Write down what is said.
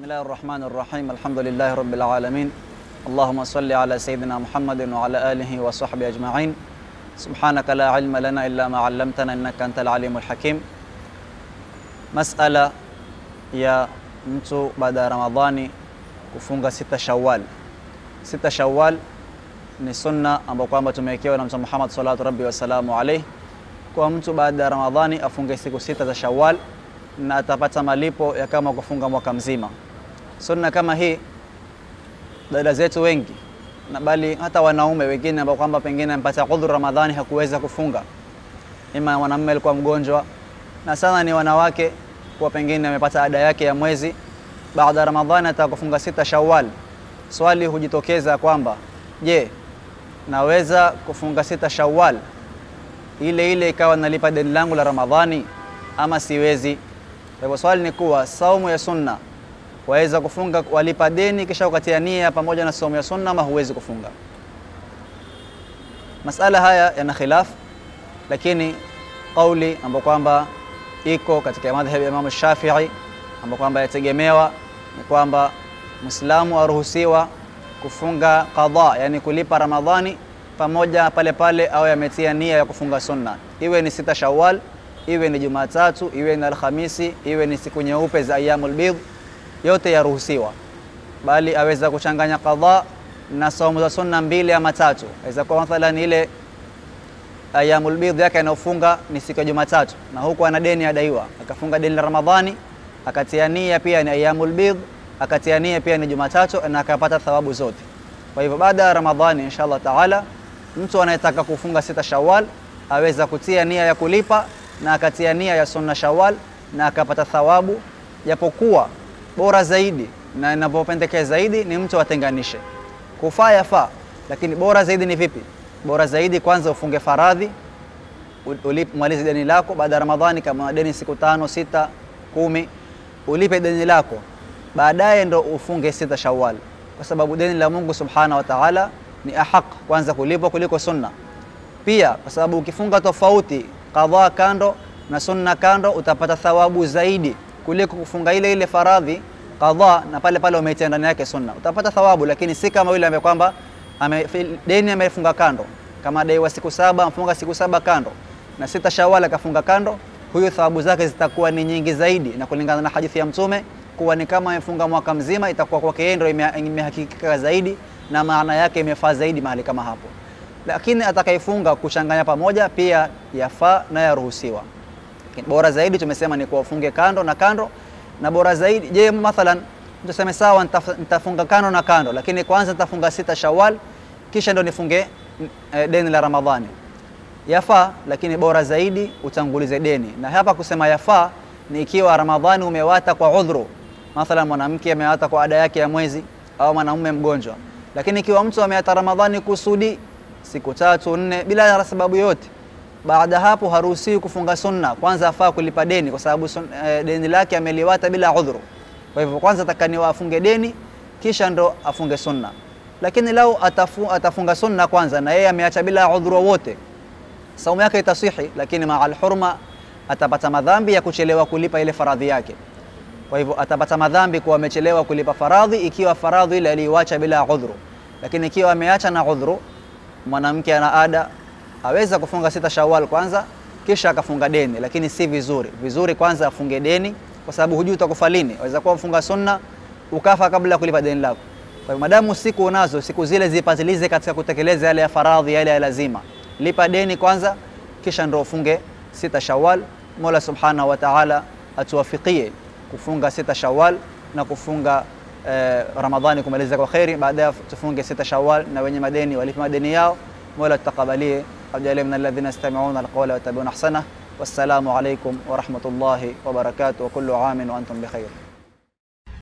الله الرحمن الرحيم الحمد لله رب العالمين اللهم صل على سيدنا محمد وعلى آله وصحبه أجمعين سبحانك لا علم لنا إلا ما علمتنا إنك أنت العليم الحكيم. Masala ya mtu baada ya Ramadhani kufunga sita Shawwal. Sita Shawwal ni sunna ambayo kwamba tumewekewa na Mtume Muhammad sallallahu rabbi wa salamu alayhi, kwa mtu baada ya Ramadhani afunge siku sita za Shawwal na atapata malipo ya kama kufunga mwaka mzima. Sunna kama hii dada zetu wengi na bali hata wanaume wengine ambao kwamba pengine mpata udhur Ramadhani hakuweza kufunga, ima mwanamume alikuwa mgonjwa, na sana ni wanawake kwa pengine amepata ada yake ya mwezi, baada ya Ramadhani atakufunga sita Shawwal. Swali hujitokeza kwamba je, naweza kufunga sita Shawwal ile ikawa nalipa deni langu la Ramadhani ama siwezi? Kwa hivyo swali ni kuwa saumu ya sunna waweza kufunga walipa deni kisha ukatia nia pamoja na saumu ya sunna, ama huwezi kufunga? Masala haya yana khilaf, lakini kauli ambayo kwamba iko katika madhhabi ya Imam Shafi'i ambayo kwamba yategemewa ni kwamba Muislamu aruhusiwa kufunga qadha, yani kulipa Ramadhani pamoja pale au yametia nia ya kufunga sunna, iwe ni sita Shawwal, iwe ni Jumatatu, iwe ni Alhamisi, iwe ni siku nyeupe za ayyamul bidh, yote yaruhusiwa. Bali aweza kuchanganya qadha na saumu za sunna mbili ama tatu. Aweza kwa mathalan ile ayyamul bidh yake anaofunga ni siku ya Jumatatu na huko ana deni adaiwa, akafunga deni la Ramadhani, akatia nia pia ni ayyamul bidh, akatia nia pia ni Jumatatu, na akapata thawabu zote. Kwa hivyo baada ya Ramadhani inshallah taala, mtu anayetaka kufunga sita Shawwal aweza kutia nia ya kulipa na akatia nia ya sunna Shawwal na akapata thawabu, japokuwa bora zaidi na inapopendekeza zaidi ni mtu atenganishe. Kufaa yafaa, lakini bora zaidi ni vipi? Bora zaidi kwanza ufunge faradhi, umalize deni lako baada ya Ramadhani. Kama deni siku 5, 6, 10, ulipe deni lako, baadaye ndo ufunge sita Shawwal, kwa sababu deni la Mungu subhanahu wa ta'ala ni ahaq kwanza kulipwa kuliko sunna. Pia kwa sababu ukifunga tofauti qadha kando na sunna kando, utapata thawabu zaidi kuliko kufunga ile faradhi qadha na pale umeitia ndani yake sunna. Utapata thawabu, lakini si kama yule ambaye kwamba deni amefunga kando. Kama daiwa siku 7, afunga siku 7 kando na sita Shawwal akafunga kando, huyo thawabu zake zitakuwa ni nyingi zaidi, na kulingana na hadithi ya Mtume kuwa ni kama amefunga mwaka mzima, itakuwa kwake yeye ndio imehakikika zaidi na maana yake imefaa zaidi mahali kama hapo. Lakini atakayefunga kuchanganya pamoja pia yafaa na yaruhusiwa. Bora zaidi tumesema ni kuwafunge kando na kando, na bora zaidi, je, mathalan tuseme sawa nitafunga kando na kando, lakini kwanza nitafunga sita Shawwal kisha ndo nifunge deni la Ramadhani, yafaa, lakini bora zaidi utangulize deni. Na hapa kusema yafaa ni ikiwa Ramadhani umewata kwa udhuru, mathalan mwanamke amewata kwa ada yake ya mwezi au mwanamume mgonjwa. Lakini ikiwa mtu amewata Ramadhani kusudi siku 3, 4 bila sababu yote, baada hapo haruhusiwi kufunga sunna. Kwanza afaa kulipa deni kwa sababu deni lake ameliwata bila udhuru. Kwa hivyo kwanza atakaniwa afunge deni kisha ndo afunge sunna. Lakini lau atafunga sunna kwanza na yeye ameacha bila udhuru wote, saumu yake itasihi, lakini ma'al hurma atapata madhambi ya kuchelewa kulipa ile faradhi yake. Kwa hivyo atapata madhambi kwa amechelewa kulipa faradhi ikiwa faradhi ile aliiacha bila udhuru. Lakini ikiwa ameacha na udhuru, mwanamke ana ada, aweza kufunga sita Shawwal kwanza kisha akafunga deni, lakini si vizuri. Vizuri kwanza afunge deni kwa sababu hujui utakufa lini. Waweza kuwa mfunga sunna ukafa kabla ya kulipa deni lako. Kwa hivyo madamu siku unazo, siku zile zipatilize katika kutekeleza yale ya faradhi, yale ya lazima. Lipa deni kwanza kisha ndio ufunge sita Shawwal. Mola subhanahu wa ta'ala atuwafikie kufunga sita Shawwal na kufunga Ramadhani kumaliza kwa khairi, baadaye tufunge sita Shawwal na wenye madeni walipe madeni yao. Mola tutakabalie, ajalie min alladhina yastami'una alqawla wa yattabi'una ahsana. Wassalamu alaykum wa rahmatullahi wa barakatuh wa kullu 'amin wa antum bi khair.